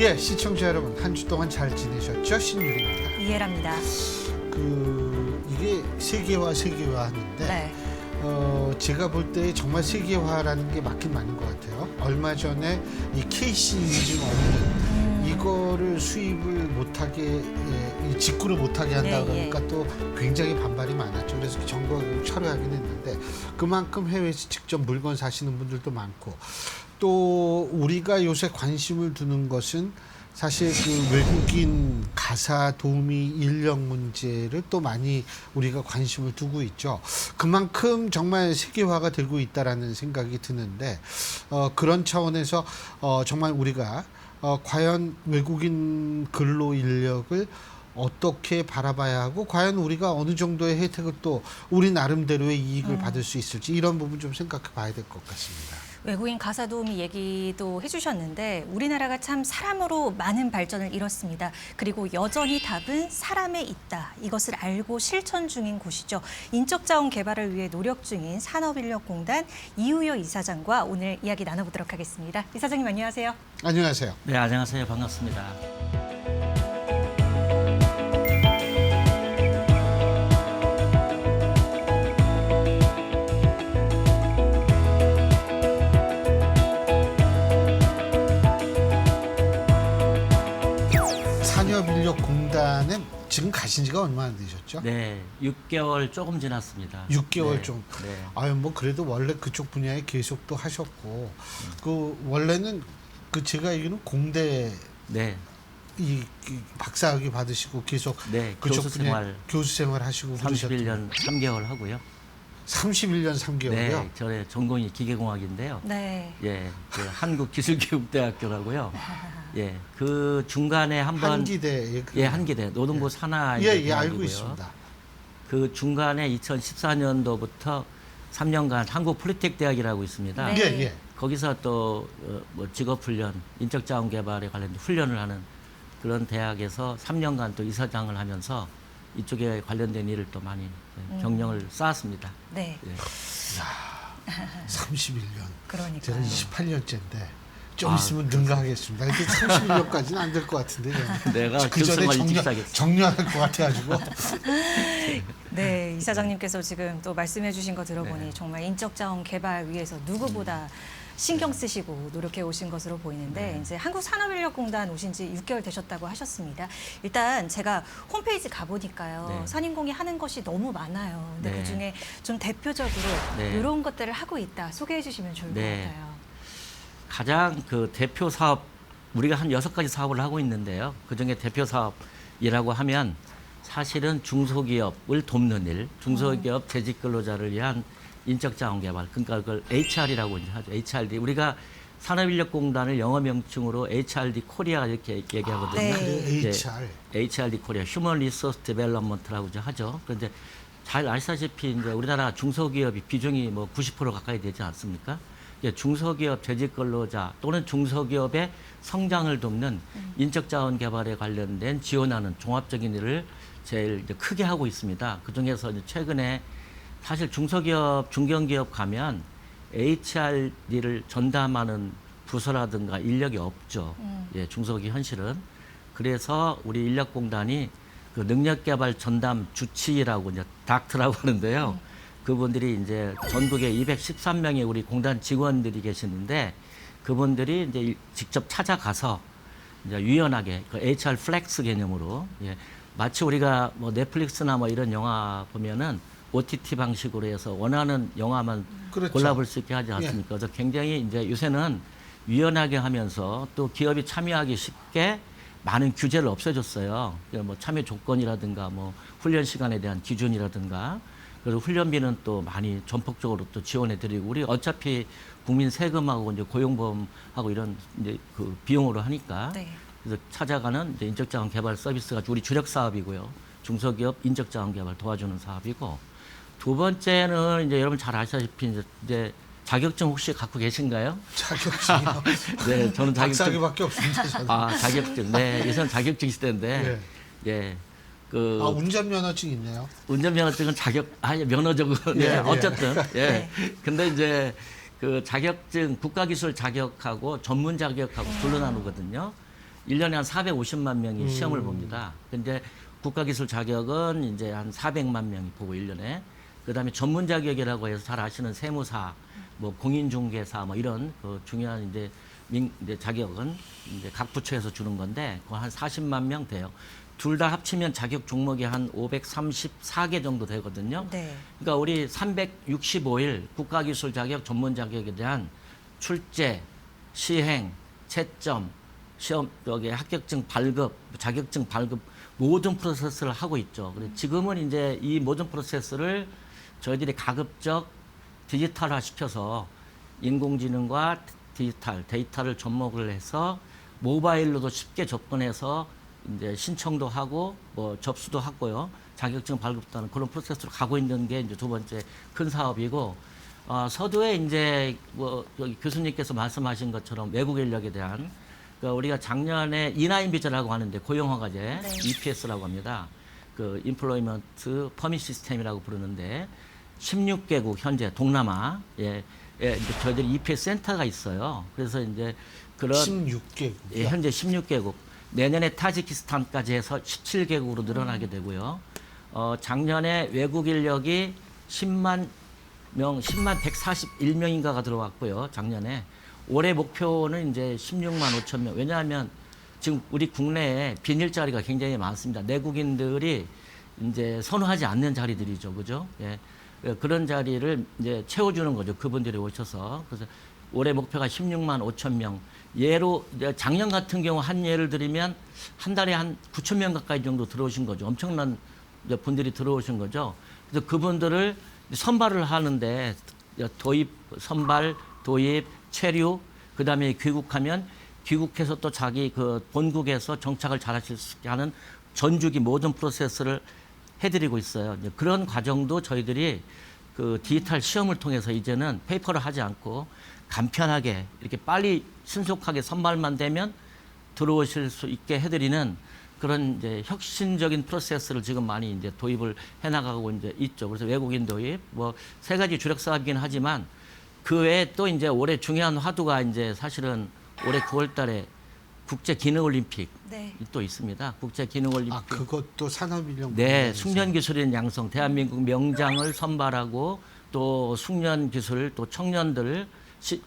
예, 시청자 여러분, 한 주 동안 잘 지내셨죠? 신유리입니다. 이해랍니다. 이게 세계화 하는데 네. 제가 볼 때 정말 세계화라는 게 맞긴 맞는 것 같아요. 얼마 전에 이 KC 인증 없는 이거를 수입을 못하게 이 직구를 못하게 한다 그러니까 또 굉장히 반발이 많았죠. 그래서 정부가 철회하긴 했는데 그만큼 해외에서 직접 물건 사시는 분들도 많고 또 우리가 요새 관심을 두는 것은 사실 그 외국인 가사 도우미 인력 문제를 또 많이 우리가 관심을 두고 있죠. 그만큼 정말 세계화가 되고 있다라는 생각이 드는데 그런 차원에서 정말 우리가 과연 외국인 근로 인력을 어떻게 바라봐야 하고 과연 우리가 어느 정도의 혜택을 또 우리 나름대로의 이익을 받을 수 있을지 이런 부분 좀 생각해 봐야 될 것 같습니다. 외국인 가사 도우미 얘기도 해주셨는데 우리나라가 참 사람으로 많은 발전을 이뤘습니다. 그리고 여전히 답은 사람에 있다. 이것을 알고 실천 중인 곳이죠. 인적 자원 개발을 위해 노력 중인 산업인력공단 이우여 이사장과 오늘 이야기 나눠보도록 하겠습니다. 이사장님 안녕하세요. 안녕하세요. 네, 안녕하세요. 반갑습니다. 산업인력공단에 지금 가신 지가 얼마나 되셨죠? 네, 6개월 조금 지났습니다. 6개월 네, 좀. 네. 아유, 뭐 그래도 원래 그쪽 분야에 계속 또 하셨고, 그 원래는 그 제가 알기로는 공대 네, 이 박사학위 받으시고 계속 네, 그쪽 교수 분야 생활 교수 생활 하시고 그러셨던 31년 3개월 하고요. 31년 3개월이요? 네, 저의 전공이 기계공학인데요. 네. 예, 그 한국기술교육대학교라고요. 예, 그 중간에 한번 한기대 예, 한기대 노동부 산하 예, 알고 있습니다. 그 중간에 2014년도부터 3년간 한국 폴리텍 대학이라고 있습니다. 네. 예, 예. 거기서 또 뭐 직업훈련, 인적자원 개발에 관련된 훈련을 하는 그런 대학에서 3년간 또 이사장을 하면서 이쪽에 관련된 일을 또 많이 경력을 쌓았습니다. 네. 예. 31년. 그러니까요. 제가 28년째인데 좀 아, 있으면 능가하겠습니다. 근데 31년까지는 안 될 것 같은데. 저는. 내가 그 전에 교수만 일찍 사겠어. 정년할 것 같아가지고. 네, 이사장님께서 지금 또 말씀해 주신 거 들어보니 네. 정말 인적 자원 개발 위해서 누구보다 신경 쓰시고 노력해 오신 것으로 보이는데 이제 한국산업인력공단 오신 지 6개월 되셨다고 하셨습니다. 일단 제가 홈페이지 가보니까요. 네. 선인공이 하는 것이 너무 많아요. 근데 네. 그중에 좀 대표적으로 네. 이런 것들을 하고 있다. 소개해 주시면 좋을 네. 것 같아요. 가장 그 대표 사업 우리가 한 6가지 사업을 하고 있는데요. 그중에 대표 사업이라고 하면 사실은 중소기업을 돕는 일, 중소기업 재직 근로자를 위한 인적 자원 개발. 그러니까 그걸 HR이라고 이제 하죠. HRD. 우리가 산업인력공단을 영어 명칭으로 HRD 코리아 이렇게 얘기하거든요. 네. 그 예, HR. HRD 코리아, 휴먼 리소스 디벨롭먼트라고 이제 하죠. 그런데 잘 아시다시피 이제 우리나라 중소기업이 비중이 뭐 90% 가까이 되지 않습니까? 예, 중소기업 재직 근로자 또는 중소기업의 성장을 돕는 인적 자원 개발에 관련된 지원하는 종합적인 일을 제일 이제 크게 하고 있습니다. 그 중에서 이제 최근에 사실 중소기업, 중견기업 가면 HRD를 전담하는 부서라든가 인력이 없죠. 예, 중소기업 현실은. 그래서 우리 인력공단이 그 능력개발 전담 주치의라고 이제 닥트라고 하는데요. 그분들이 이제 전국에 213명의 우리 공단 직원들이 계시는데 그분들이 이제 직접 찾아가서 이제 유연하게 그 HR 플렉스 개념으로 예, 마치 우리가 뭐 넷플릭스나 뭐 이런 영화 보면은 OTT 방식으로 해서 원하는 영화만 그렇죠. 골라볼 수 있게 하지 않습니까? 그래서 굉장히 이제 요새는 유연하게 하면서 또 기업이 참여하기 쉽게 많은 규제를 없애줬어요. 뭐 참여 조건이라든가 뭐 훈련 시간에 대한 기준이라든가 그래서 훈련비는 또 많이 전폭적으로 또 지원해드리고 우리 어차피 국민 세금하고 이제 고용보험하고 이런 이제 그 비용으로 하니까 네. 그래서 찾아가는 이제 인적자원 개발 서비스가 우리 주력 사업이고요. 중소기업 인적자원 개발 도와주는 사업이고 두 번째는 이제 여러분 잘 아시다시피 이제 자격증 혹시 갖고 계신가요? 자격증이요. 네, 저는 자격증. 박사학위밖에 없습니다. 저는. 아, 자격증. 네, 예전 자격증 시대인데. 예. 그 운전면허증 있네요. 운전면허증은 면허적은 예, 예, 예. 어쨌든 예. 네. 근데 이제 그 자격증 국가기술 자격하고 전문 자격하고 둘로 나누거든요. 1년에 한 450만 명이 시험을 봅니다. 근데 국가기술 자격은 이제 한 400만 명이 보고 1년에. 그다음에 전문 자격이라고 해서 잘 아시는 세무사, 뭐 공인중개사 뭐 이런 그 중요한 이제 자격은 이제 각 부처에서 주는 건데 그거 한 40만 명 돼요. 둘 다 합치면 자격 종목이 한 534개 정도 되거든요. 네. 그러니까 우리 365일 국가기술 자격, 전문 자격에 대한 출제, 시행, 채점, 시험, 여기 합격증 발급, 자격증 발급 모든 프로세스를 하고 있죠. 그래서 지금은 이제 이 모든 프로세스를 저희들이 가급적 디지털화 시켜서 인공지능과 디지털, 데이터를 접목을 해서 모바일로도 쉽게 접근해서 이제 신청도 하고 뭐 접수도 하고요. 자격증 발급도 하는 그런 프로세스로 가고 있는 게 이제 두 번째 큰 사업이고, 서두에 이제 뭐 여기 교수님께서 말씀하신 것처럼 외국 인력에 대한 그러니까 우리가 작년에 인하인 비자라고 하는데 고용허가제 네. EPS라고 합니다. 그 임플로이먼트 퍼밋 시스템이라고 부르는데 16개국 현재 동남아 예, 이제 저희들이 EPS 센터가 있어요. 그래서 이제 그런 16개국. 예, 현재 16개국 내년에 타지키스탄까지 해서 17개국으로 늘어나게 되고요. 작년에 외국 인력이 10만 141명인가가 들어왔고요. 작년에. 올해 목표는 이제 16만 5천 명. 왜냐하면 지금 우리 국내에 빈 일자리가 굉장히 많습니다. 내국인들이 이제 선호하지 않는 자리들이죠. 그죠? 예. 그런 자리를 이제 채워주는 거죠. 그분들이 오셔서. 그래서 올해 목표가 16만 5천 명. 예로 작년 같은 경우 한 예를 들면 한 달에 한 9천 명 가까이 정도 들어오신 거죠. 엄청난 분들이 들어오신 거죠. 그래서 그분들을 선발을 하는데 도입, 선발, 도입, 체류, 그다음에 귀국하면 귀국해서 또 자기 그 본국에서 정착을 잘하실 수 있게 하는 전주기 모든 프로세스를 해드리고 있어요. 이제 그런 과정도 저희들이 그 디지털 시험을 통해서 이제는 페이퍼를 하지 않고 간편하게 이렇게 빨리 신속하게 선발만 되면 들어오실 수 있게 해드리는 그런 이제 혁신적인 프로세스를 지금 많이 이제 도입을 해나가고 이제 있죠. 그래서 외국인 도입 뭐 세 가지 주력 사업이긴 하지만 그 외에 또 이제 올해 중요한 화두가 이제 사실은 올해 9월달에 국제 기능 올림픽 네. 또 있습니다. 국제 기능 올림픽. 아, 그것도 산업인력. 네, 숙련 기술인 양성, 대한민국 명장을 선발하고 또 숙련 기술 또 청년들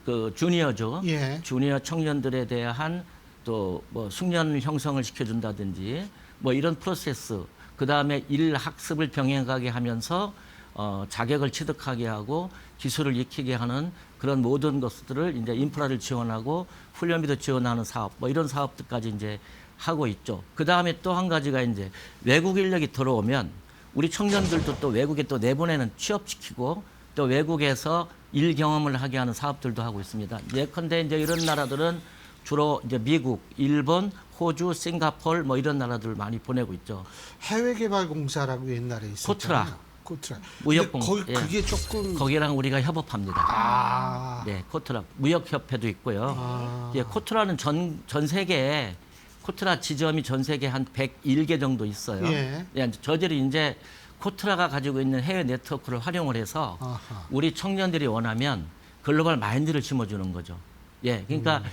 그 주니어죠. 예. 주니어 청년들에 대한 또 뭐 숙련 형성을 시켜준다든지 뭐 이런 프로세스. 그 다음에 일 학습을 병행하게 하면서 자격을 취득하게 하고 기술을 익히게 하는 그런 모든 것들을 이제 인프라를 지원하고 훈련비도 지원하는 사업, 뭐 이런 사업들까지 이제 하고 있죠. 그 다음에 또 한 가지가 이제 외국 인력이 들어오면 우리 청년들도 또 외국에 또 내보내는 취업시키고 또 외국에서 일 경험을 하게 하는 사업들도 하고 있습니다. 예컨대 이제 이런 나라들은 주로 이제 미국, 일본, 호주, 싱가포르 뭐 이런 나라들 많이 보내고 있죠. 해외개발공사라고 옛날에 있었잖아요. 코트라. 무역공, 거기 예. 그게 조금 거기랑 우리가 협업합니다. 네, 코트라 무역협회도 있고요. 아. 예, 코트라는 전 세계에 코트라 지점이 전 세계 한 101개 정도 있어요. 예. 예, 저희들이 이제 코트라가 가지고 있는 해외 네트워크를 활용을 해서 아하. 우리 청년들이 원하면 글로벌 마인드를 심어주는 거죠. 예, 그러니까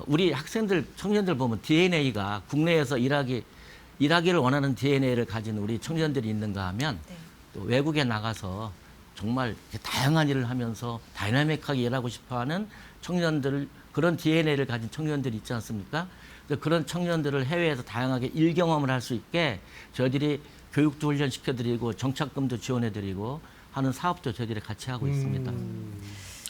우리 학생들, 청년들 보면 DNA가 국내에서 일하기를 원하는 DNA를 가진 우리 청년들이 있는가 하면 네. 또 외국에 나가서 정말 이렇게 다양한 일을 하면서 다이나믹하게 일하고 싶어하는 청년들 그런 DNA를 가진 청년들이 있지 않습니까? 그래서 그런 청년들을 해외에서 다양하게 일 경험을 할 수 있게 저희들이 교육도 훈련시켜드리고 정착금도 지원해드리고 하는 사업도 저희들이 같이 하고 있습니다.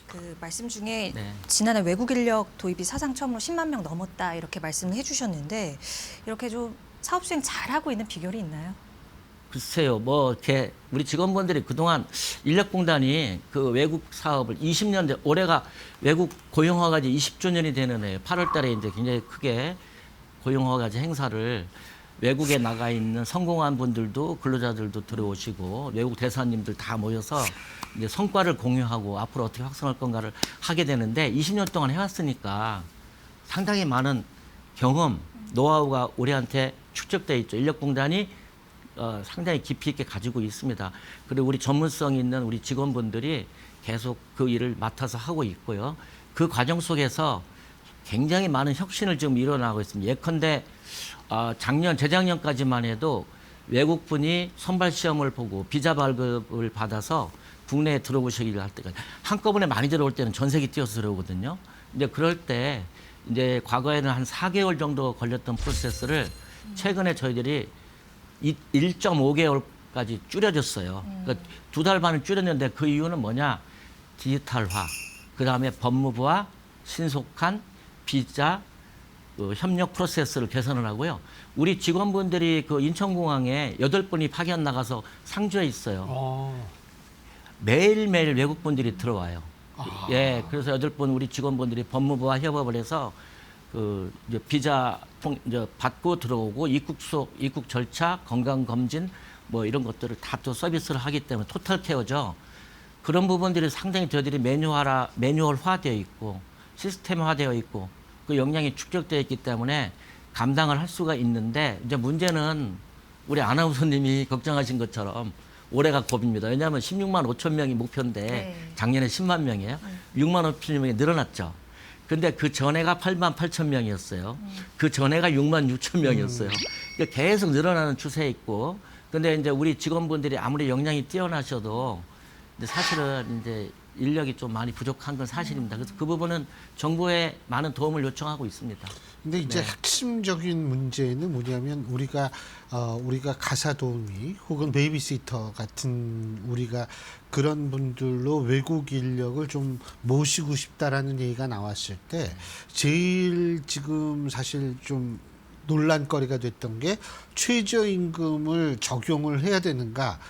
그 말씀 중에 네. 지난해 외국 인력 도입이 사상 처음으로 10만 명 넘었다 이렇게 말씀을 해주셨는데 이렇게 좀 사업 수행 잘하고 있는 비결이 있나요? 글쎄요, 뭐 이렇게 우리 직원분들이 그동안 인력공단이 그 외국 사업을 20년 올해가 외국 고용허가제 20주년이 되는 해예요. 8월달에 이제 굉장히 크게 고용허가제 행사를 외국에 나가 있는 성공한 분들도 근로자들도 들어오시고 외국 대사님들 다 모여서 이제 성과를 공유하고 앞으로 어떻게 확산할 건가를 하게 되는데 20년 동안 해왔으니까 상당히 많은 경험, 노하우가 우리한테 축적돼 있죠. 인력공단이 상당히 깊이 있게 가지고 있습니다. 그리고 우리 전문성 있는 우리 직원분들이 계속 그 일을 맡아서 하고 있고요. 그 과정 속에서 굉장히 많은 혁신을 지금 일어나고 있습니다. 예컨대 재작년까지만 해도 외국분이 선발 시험을 보고 비자 발급을 받아서 국내에 들어오시기를 할 때까지 한꺼번에 많이 들어올 때는 전세기 뛰어서 들어오거든요. 이제 그럴 때 이제 과거에는 한 4개월 정도 걸렸던 프로세스를 최근에 저희들이 1.5개월까지 줄여줬어요. 그러니까 2달 반을 줄였는데 그 이유는 뭐냐? 디지털화, 그다음에 법무부와 신속한 비자 협력 프로세스를 개선을 하고요. 우리 직원분들이 그 인천공항에 8분이 파견 나가서 상주에 있어요. 매일매일 외국분들이 들어와요. 예, 그래서 8분 우리 직원분들이 법무부와 협업을 해서 그 이제 비자 이제 받고 들어오고 입국 절차, 건강 검진 뭐 이런 것들을 다 또 서비스를 하기 때문에 토탈 케어죠. 그런 부분들이 상당히 저희들이 매뉴얼화되어 있고 시스템화되어 있고 그 역량이 축적되어 있기 때문에 감당을 할 수가 있는데 이제 문제는 우리 아나운서님이 걱정하신 것처럼 올해가 고비입니다. 왜냐하면 16만 5천 명이 목표인데 네. 작년에 10만 명이에요. 6만 5천 명이 늘어났죠. 근데 그 전에가 8만 8천 명이었어요. 그 전에가 6만 6천 명이었어요. 그러니까 계속 늘어나는 추세에 있고, 근데 이제 우리 직원분들이 아무리 역량이 뛰어나셔도 근데 사실은 이제 인력이 좀 많이 부족한 건 사실입니다. 그래서 그 부분은 정부에 많은 도움을 요청하고 있습니다. 근데 이제 네. 핵심적인 문제는 뭐냐면 우리가 가사 도우미 혹은 베이비시터 같은 우리가 그런 분들로 외국 인력을 좀 모시고 싶다라는 얘기가 나왔을 때 제일 지금 사실 좀 논란거리가 됐던 게 최저임금을 적용을 해야 되는가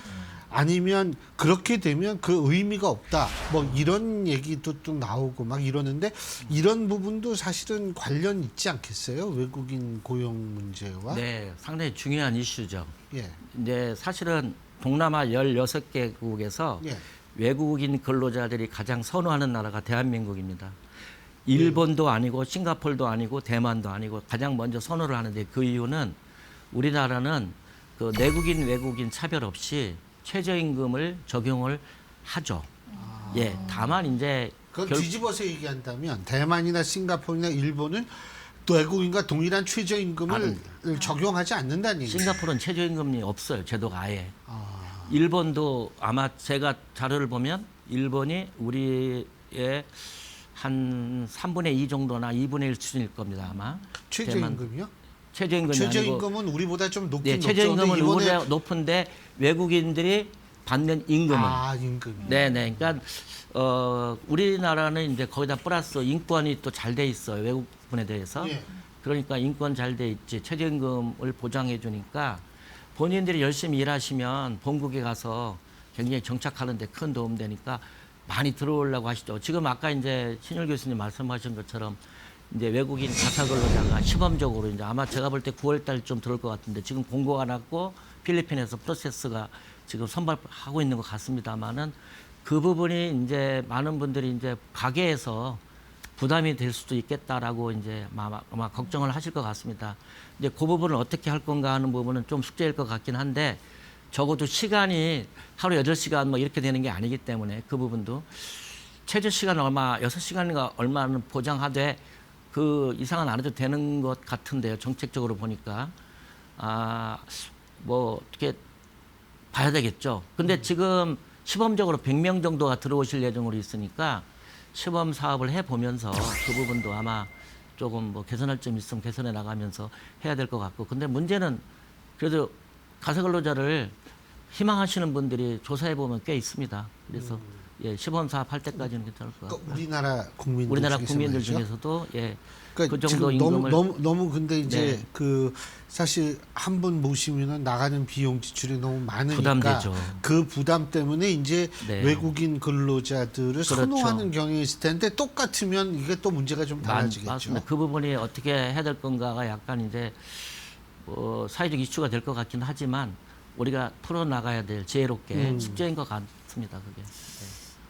아니면 그렇게 되면 그 의미가 없다 뭐 이런 얘기도 또 나오고 막 이러는데 이런 부분도 사실은 관련 있지 않겠어요? 외국인 고용 문제와? 네, 상당히 중요한 이슈죠. 예. 이제 사실은 동남아 16개국에서 예. 외국인 근로자들이 가장 선호하는 나라가 대한민국입니다. 일본도 아니고 싱가포르도 아니고 대만도 아니고 가장 먼저 선호를 하는데 그 이유는 우리나라는 그 내국인 외국인 차별 없이 최저임금을 적용을 하죠. 예, 다만 이제 그건 뒤집어서 얘기한다면 대만이나 싱가포르나 일본은 또 외국인과 동일한 최저임금을 적용하지 않는다는 얘기죠. 싱가포르는 최저임금이 없어요. 제도가 아예. 일본도 아마 제가 자료를 보면 일본이 우리의 한 3분의 2 정도나 2분의 1 수준일 겁니다. 아마. 최저임금이요? 최저임금이 아니고 최저임금은 우리보다 좀 높긴 네, 높죠. 최저임금은 근데 이번에 우리보다 높은데 외국인들이 받는 임금은 임금. 네네. 그러니까 우리나라는 이제 거기다 플러스 인권이 또 잘 돼 있어요. 외국분에 대해서. 예. 그러니까 인권 잘 돼 있지. 최저임금을 보장해 주니까 본인들이 열심히 일하시면 본국에 가서 굉장히 정착하는 데 큰 도움 되니까 많이 들어오려고 하시죠. 지금 아까 이제 신율 교수님 말씀하신 것처럼 이제 외국인 가사 근로자가 시범적으로 이제 아마 제가 볼 때 9월 달쯤 들어올 것 같은데 지금 공고가 났고 필리핀에서 프로세스가 지금 선발하고 있는 것 같습니다만은 그 부분이 이제 많은 분들이 이제 가게에서 부담이 될 수도 있겠다라고 이제 아마 걱정을 하실 것 같습니다. 이제 그 부분을 어떻게 할 건가 하는 부분은 좀 숙제일 것 같긴 한데 적어도 시간이 하루 8시간 뭐 이렇게 되는 게 아니기 때문에 그 부분도 최저 시간 얼마 6시간인가 얼마는 보장하되 그 이상은 안 해도 되는 것 같은데요. 정책적으로 보니까 뭐 어떻게 봐야 되겠죠. 근데 지금 시범적으로 100명 정도가 들어오실 예정으로 있으니까 시범 사업을 해보면서 그 부분도 아마 조금 뭐 개선할 점 있으면 개선해 나가면서 해야 될 것 같고. 근데 문제는 그래도 가사 근로자를 희망하시는 분들이 조사해 보면 꽤 있습니다. 그래서 예, 시범 사업 할 때까지는 괜찮을 것 같고요. 우리나라 국민들 우리나라 중에서 국민들 말이죠. 중에서도 예, 그러니까 그 정도 지금 임금을 너무 근데 이제 네. 그 사실 한 분 모시면은 나가는 비용 지출이 너무 많으니까 부담되죠. 그 부담 때문에 이제 네. 외국인 근로자들을 그렇죠. 선호하는 경향이 있을 텐데 똑같으면 이게 또 문제가 좀 달라지겠죠. 맞습니다. 그 부분이 어떻게 해야 될 건가가 약간 이제 사회적 이슈가 될 것 같긴 하지만 우리가 풀어 나가야 될 지혜롭게 숙제인 것 같습니다. 그게.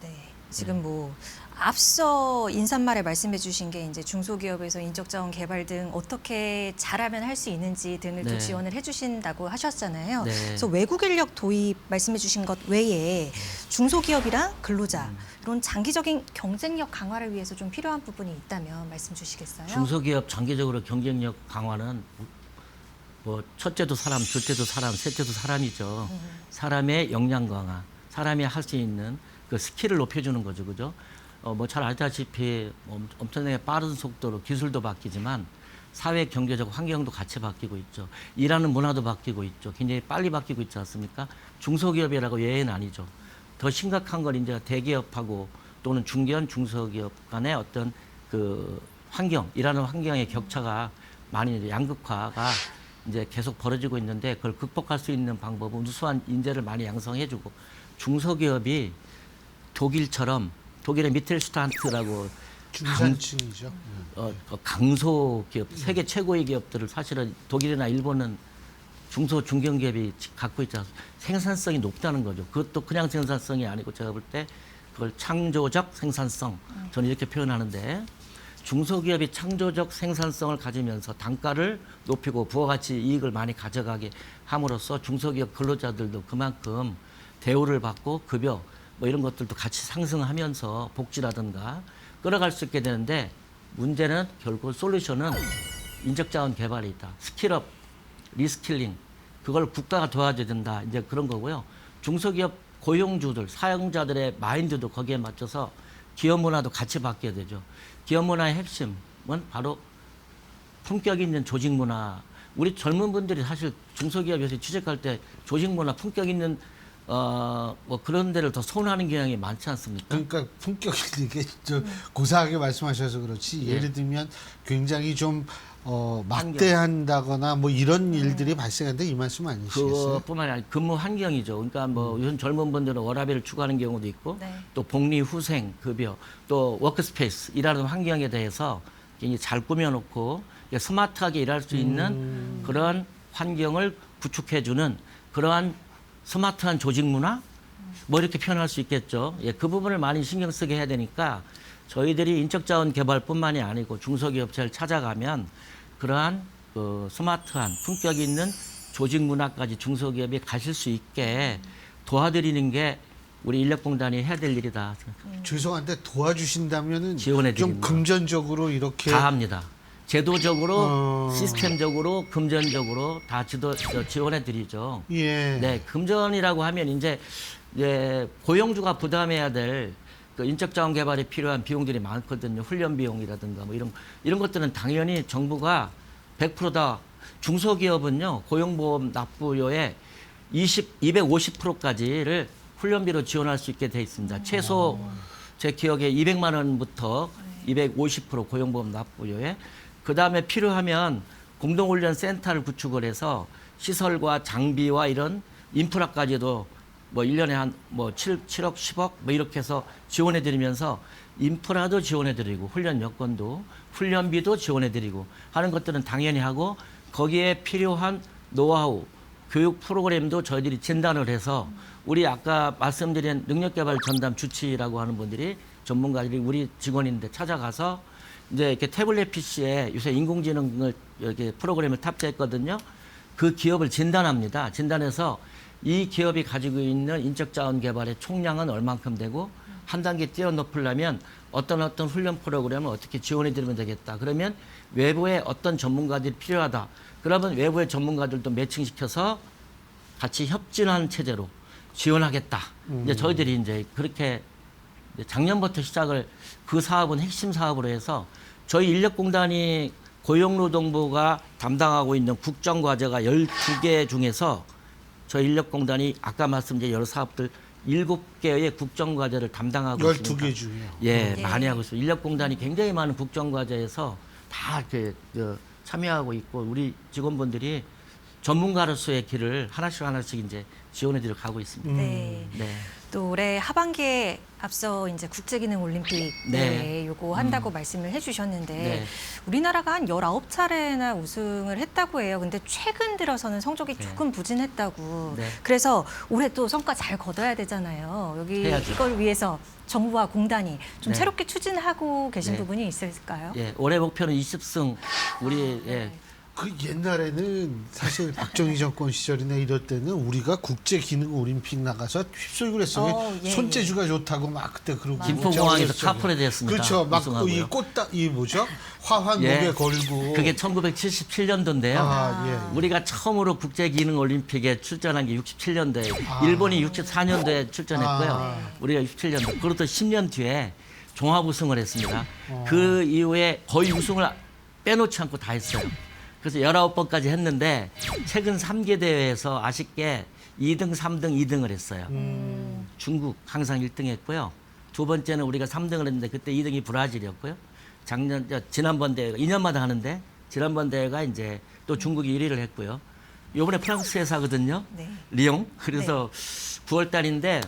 네. 네. 지금 뭐 앞서 인사말에 말씀해 주신 게 이제 중소기업에서 인적자원 개발 등 어떻게 잘하면 할 수 있는지 등을 또 네. 지원을 해 주신다고 하셨잖아요. 네. 그래서 외국 인력 도입 말씀해 주신 것 외에 중소기업이랑 근로자 이런 장기적인 경쟁력 강화를 위해서 좀 필요한 부분이 있다면 말씀 주시겠어요? 중소기업 장기적으로 경쟁력 강화는 뭐 첫째도 사람, 둘째도 사람, 셋째도 사람이죠. 사람의 역량 강화, 사람이 할 수 있는 그 스킬을 높여주는 거죠, 그죠? 뭐 잘 알다시피 엄청나게 빠른 속도로 기술도 바뀌지만 사회 경제적 환경도 같이 바뀌고 있죠. 일하는 문화도 바뀌고 있죠. 굉장히 빨리 바뀌고 있지 않습니까? 중소기업이라고 예외는 아니죠. 더 심각한 건 이제 대기업하고 또는 중견 중소기업 간의 어떤 그 환경, 일하는 환경의 격차가 많이 이제 양극화가 이제 계속 벌어지고 있는데 그걸 극복할 수 있는 방법은 우수한 인재를 많이 양성해주고 중소기업이 독일처럼 독일의 미텔슈탄트라고 중산층이죠. 강소 기업, 세계 최고의 기업들을 사실은 독일이나 일본은 중소 중견기업이 갖고 있지 않습니까? 생산성이 높다는 거죠. 그것도 그냥 생산성이 아니고 제가 볼 때 그걸 창조적 생산성, 저는 이렇게 표현하는데 중소기업이 창조적 생산성을 가지면서 단가를 높이고 부가가치 이익을 많이 가져가게 함으로써 중소기업 근로자들도 그만큼 대우를 받고 급여 뭐 이런 것들도 같이 상승하면서 복지라든가 끌어갈 수 있게 되는데 문제는 결국 솔루션은 인적자원 개발이 있다. 스킬업, 리스킬링 그걸 국가가 도와줘야 된다. 이제 그런 거고요. 중소기업 고용주들, 사용자들의 마인드도 거기에 맞춰서 기업 문화도 같이 바뀌어야 되죠. 기업 문화의 핵심은 바로 품격 있는 조직 문화. 우리 젊은 분들이 사실 중소기업에서 취직할 때 조직 문화, 품격 있는 뭐 그런 데를 더 선호하는 경향이 많지 않습니까? 그러니까 품격 있게 좀 고사하게 말씀하셔서 그렇지 예. 예를 들면 굉장히 좀 막대한다거나 뭐 이런 일들이 발생하는데 이 말씀 아니시겠어요? 그뿐만이 아니라 근무 환경이죠. 그러니까 뭐 요즘 젊은 분들은 워라밸을 추구하는 경우도 있고 네. 또 복리 후생 급여 또 워크스페이스 일하는 환경에 대해서 굉장히 잘 꾸며놓고 스마트하게 일할 수 있는 그런 환경을 구축해주는 그러한 스마트한 조직 문화 뭐 이렇게 표현할 수 있겠죠. 예, 그 부분을 많이 신경 쓰게 해야 되니까 저희들이 인적자원 개발뿐만이 아니고 중소기업체를 찾아가면 그러한 그 스마트한 품격 있는 조직 문화까지 중소기업이 가실 수 있게 도와드리는 게 우리 인력공단이 해야 될 일이다. 죄송한데 도와주신다면은 지원해 좀 드립니다. 금전적으로 이렇게 다 합니다. 제도적으로, 어. 시스템적으로, 금전적으로 다 지원해 드리죠. 예. 네, 금전이라고 하면 이제 고용주가 부담해야 될 그 인적자원 개발에 필요한 비용들이 많거든요. 훈련 비용이라든가 뭐 이런 것들은 당연히 정부가 100%다 중소기업은요 고용보험 납부료의 250%까지를 훈련비로 지원할 수 있게 돼 있습니다. 최소 제 기억에 200만 원부터 250% 고용보험 납부료에 그 다음에 필요하면 공동훈련 센터를 구축을 해서 시설과 장비와 이런 인프라까지도 뭐 1년에 한 뭐 7억, 10억 뭐 이렇게 해서 지원해 드리면서 인프라도 지원해 드리고 훈련 여건도 훈련비도 지원해 드리고 하는 것들은 당연히 하고 거기에 필요한 노하우, 교육 프로그램도 저희들이 진단을 해서 우리 아까 말씀드린 능력개발 전담 주치라고 하는 분들이 전문가들이 우리 직원인데 찾아가서 이제 이렇게 태블릿 PC에 요새 인공지능을 이렇게 프로그램을 탑재했거든요. 그 기업을 진단합니다. 진단해서 이 기업이 가지고 있는 인적자원 개발의 총량은 얼만큼 되고 한 단계 뛰어높으려면 어떤 훈련 프로그램을 어떻게 지원해 드리면 되겠다. 그러면 외부에 어떤 전문가들이 필요하다. 그러면 외부의 전문가들도 매칭시켜서 같이 협진하는 체제로 지원하겠다. 이제 저희들이 이제 그렇게 작년부터 시작을 그 사업은 핵심 사업으로 해서 저희 인력공단이 고용노동부가 담당하고 있는 국정과제가 12개 중에서 저희 인력공단이 아까 말씀드린 여러 사업들 7개의 국정과제를 담당하고 있습니다. 12개 중에요. 예, 예. 많이 하고 있어요. 인력공단이 굉장히 많은 국정과제에서 다 이렇게 참여하고 있고 우리 직원분들이 전문가로서의 길을 하나씩 이제 지원해드려 가고 있습니다. 네. 네. 또 올해 하반기에 앞서 이제 국제기능 올림픽 네. 요거 한다고 말씀을 해주셨는데 네. 우리나라가 한 19차례나 우승을 했다고 해요. 근데 최근 들어서는 성적이 네. 조금 부진했다고. 네. 그래서 올해 또 성과 잘 거둬야 되잖아요. 여기 해야죠. 이걸 위해서 정부와 공단이 좀 네. 새롭게 추진하고 계신 네. 부분이 있을까요? 예, 올해 목표는 20승. 우리 예. 그 옛날에는 사실 박정희 정권 시절이나 이럴 때는 우리가 국제 기능 올림픽 나가서 휩쓸고 그랬어요. 예, 손재주가 좋다고 막 그때 그러고 김포공항에서 그랬죠. 카프레 됐습니다. 그렇죠. 막 우승하고요. 이 꽃다 이 뭐죠? 화환 예. 목에 걸고. 그게 1977년도인데요. 아, 예. 우리가 처음으로 국제기능올림픽에 출전한 게 67년도에 아. 일본이 64년도에 출전했고요. 아. 우리가 67년도. 그로부터 10년 뒤에 종합 우승을 했습니다. 그 이후에 거의 우승을 빼놓지 않고 다 했어요. 그래서 19번까지 했는데 최근 3개 대회에서 아쉽게 2등, 3등, 2등을 했어요. 중국 항상 1등 했고요. 두 번째는 우리가 3등을 했는데 그때 2등이 브라질이었고요. 지난번 대회가 2년마다 하는데 지난번 대회가 이제 또 중국이 1위를 했고요. 이번에 프랑스에서 하거든요. 네. 리옹. 그래서 9월 달인데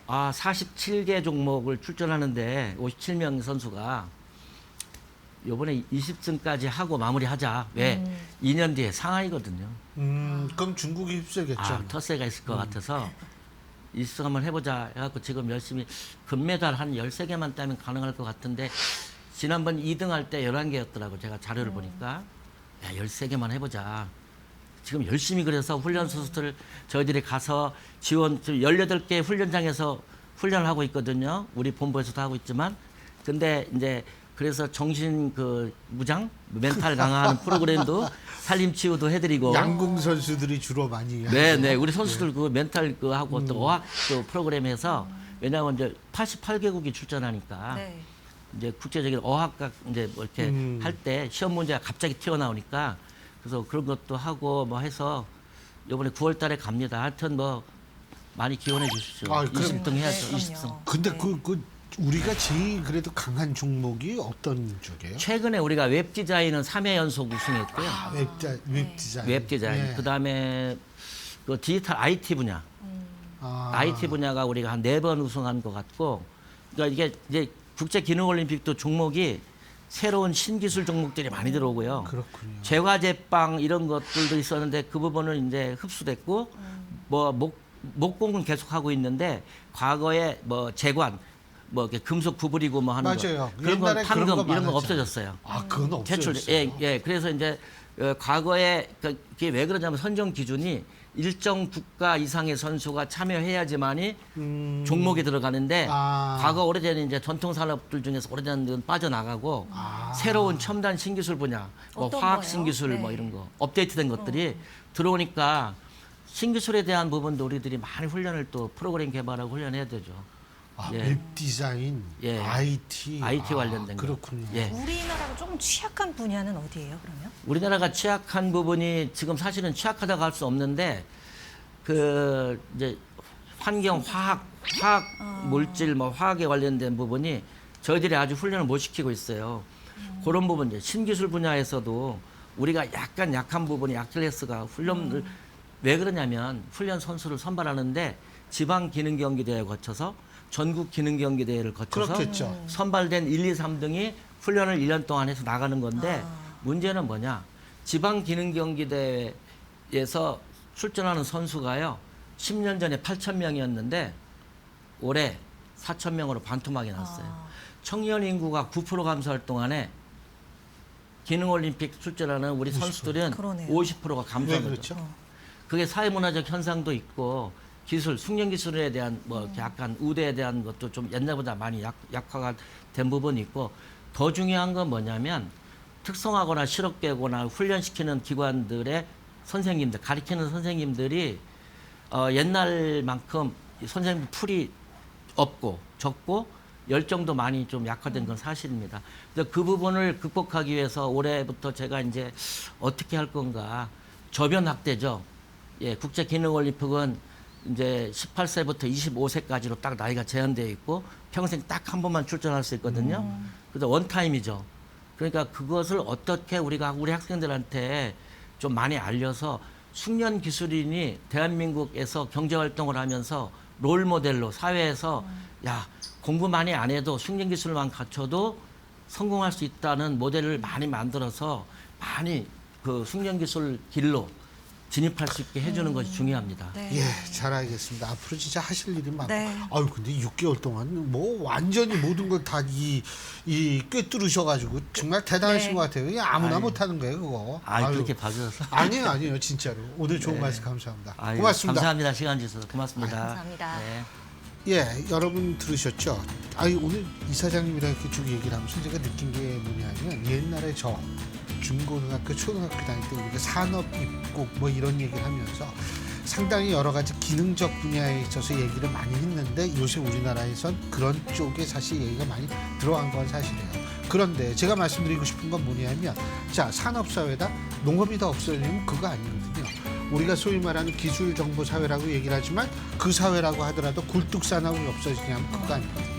47개 종목을 출전하는데 57명 선수가 요번에 20승까지 하고 마무리하자. 왜? 2년 뒤에 상하이거든요. 그럼 중국이 휩쓸겠죠. 터세가 있을 것 같아서 2승 한번 해보자 해갖고 지금 열심히 금메달 한 13개만 따면 가능할 것 같은데 지난번 2등 할 때 11개였더라고. 제가 자료를 보니까. 야, 13개만 해보자. 지금 열심히 그래서 훈련 선수들 저희들이 가서 지금 18개 훈련장에서 훈련을 하고 있거든요. 우리 본부에서도 하고 있지만. 근데 이제 그래서 정신 무장, 멘탈 강화하는 프로그램도 살림치유도 해드리고. 양궁 선수들이 주로 많이. 네. 우리 선수들 그 멘탈 하고 또 어학 프로그램에서 왜냐하면 이제 88개국이 출전하니까 네. 이제 국제적인 어학과 이제 뭐 이렇게 할 때 시험 문제가 갑자기 튀어나오니까 그래서 그런 것도 하고 뭐 해서 이번에 9월 달에 갑니다. 하여튼 뭐 많이 기원해 주십시오. 아, 그럼- 20등 해야죠. 네, 20승. 그럼요. 근데 네. 우리가 제일 그래도 강한 종목이 어떤 쪽이에요? 최근에 우리가 웹 디자인은 3회 연속 우승했고요. 웹 디자인. 웹 디자인. 예. 그다음에 그 디지털 IT 분야. IT 분야가 우리가 한 4번 우승한 것 같고, 그러니까 이게 이제 국제기능올림픽도 종목이 새로운 신기술 종목들이 많이 들어오고요. 그렇군요. 제과제빵 이런 것들도 있었는데 그 부분은 이제 흡수됐고, 뭐 목공은 계속 하고 있는데 과거에 뭐 제관, 뭐 이렇게 금속 구부리고 뭐 하는 맞아요. 거 그런 건 옛날에 그런 판금 거 이런 거 많았잖아요. 없어졌어요. 그건 제출 없어졌어요. 예. 그래서 이제 과거에 그게 왜 그러냐면 선정 기준이 일정 국가 이상의 선수가 참여해야지만이 종목에 들어가는데 과거 오래된 이제 전통 산업들 중에서 오래된 건 빠져나가고 새로운 첨단 신기술 분야, 뭐 어떤 화학 거예요? 신기술 네. 뭐 이런 거 업데이트된 것들이 들어오니까 신기술에 대한 부분도 우리들이 많이 훈련을 또 프로그램 개발하고 훈련해야 되죠. 예. 웹 디자인, 예. IT. IT 관련된 거. 그렇군요. 예. 우리나라가 조금 취약한 분야는 어디예요, 그러면? 우리나라가 취약한 부분이 지금 사실은 취약하다고 할 수 없는데 그 이제 환경 화학 물질 뭐 화학에 관련된 부분이 저희들이 아주 훈련을 못 시키고 있어요. 그런 부분 이제 신기술 분야에서도 우리가 약간 약한 부분이 아킬레스가 훈련을 왜 그러냐면 훈련 선수를 선발하는데 지방 기능 경기 대회 거쳐서 전국 기능 경기 대회를 거쳐서 그렇겠죠. 선발된 1, 2, 3등이 훈련을 1년 동안 해서 나가는 건데 문제는 뭐냐? 지방 기능 경기 대회에서 출전하는 선수가요. 10년 전에 8,000명이었는데 올해 4,000명으로 반토막이 났어요. 청년 인구가 9% 감소할 동안에 기능올림픽 출전하는 우리 선수들은 그러네요. 50%가 감소한 네, 거죠. 그렇죠. 그게 사회문화적 현상도 있고 기술, 숙련 기술에 대한 뭐 이렇게 약간 우대에 대한 것도 좀 옛날보다 많이 약화가 된 부분이 있고 더 중요한 건 뭐냐면 특성화거나 실업계거나 훈련시키는 기관들의 선생님들, 가르치는 선생님들이 옛날만큼 선생님 풀이 없고 적고 열정도 많이 좀 약화된 건 사실입니다. 그래서 그 부분을 극복하기 위해서 올해부터 제가 이제 어떻게 할 건가 저변 확대죠. 예, 국제기능올림픽은 이제 18세부터 25세까지로 딱 나이가 제한되어 있고 평생 딱 한 번만 출전할 수 있거든요. 그래서 원타임이죠. 그러니까 그것을 어떻게 우리가 우리 학생들한테 좀 많이 알려서 숙련 기술인이 대한민국에서 경제 활동을 하면서 롤 모델로 사회에서 야, 공부 많이 안 해도 숙련 기술만 갖춰도 성공할 수 있다는 모델을 많이 만들어서 많이 그 숙련 기술 길로 진입할 수 있게 해주는 것이 중요합니다. 네. 예, 잘 알겠습니다. 앞으로 진짜 하실 일이 많고. 네. 아유, 근데 6개월 동안 뭐 완전히 모든 걸 다 이 꿰뚫으셔가지고 정말 대단하신 네. 것 같아요. 그냥 아무나 아유. 못하는 거예요, 그거. 아유, 아유. 그렇게 봐주셔서. 아니에요, 아니에요, 진짜로. 오늘 좋은 말씀 감사합니다. 아유, 고맙습니다. 감사합니다. 시간 주셔서 고맙습니다. 감사합니다. 네. 예, 여러분 들으셨죠? 아니, 오늘 이사장님이랑 이렇게 쭉 얘기를 하면서 제가 느낀 게 뭐냐면 옛날에 저 중고등학교, 초등학교 다닐 때 우리가 산업 입국 뭐 이런 얘기를 하면서 상당히 여러 가지 기능적 분야에 있어서 얘기를 많이 했는데 요새 우리나라에선 그런 쪽에 사실 얘기가 많이 들어간 건 사실이에요. 그런데 제가 말씀드리고 싶은 건 뭐냐면 자, 산업사회다? 농업이 다 없어지면 그거 아니거든요. 우리가 소위 말하는 기술정보사회라고 얘기를 하지만 그 사회라고 하더라도 굴뚝산업이 없어지냐면 그거 아니거든요.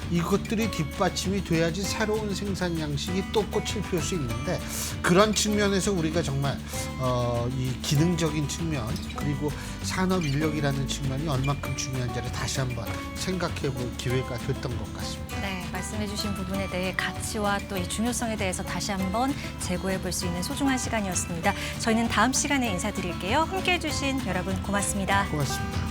이것들이 뒷받침이 돼야지 새로운 생산 양식이 또 꽃을 피울 수 있는데 그런 측면에서 우리가 정말 이 기능적인 측면 그리고 산업 인력이라는 측면이 얼만큼 중요한지를 다시 한번 생각해 볼 기회가 됐던 것 같습니다. 네, 말씀해주신 부분에 대해 가치와 또 이 중요성에 대해서 다시 한번 재고해 볼 수 있는 소중한 시간이었습니다. 저희는 다음 시간에 인사드릴게요. 함께해 주신 여러분 고맙습니다. 고맙습니다.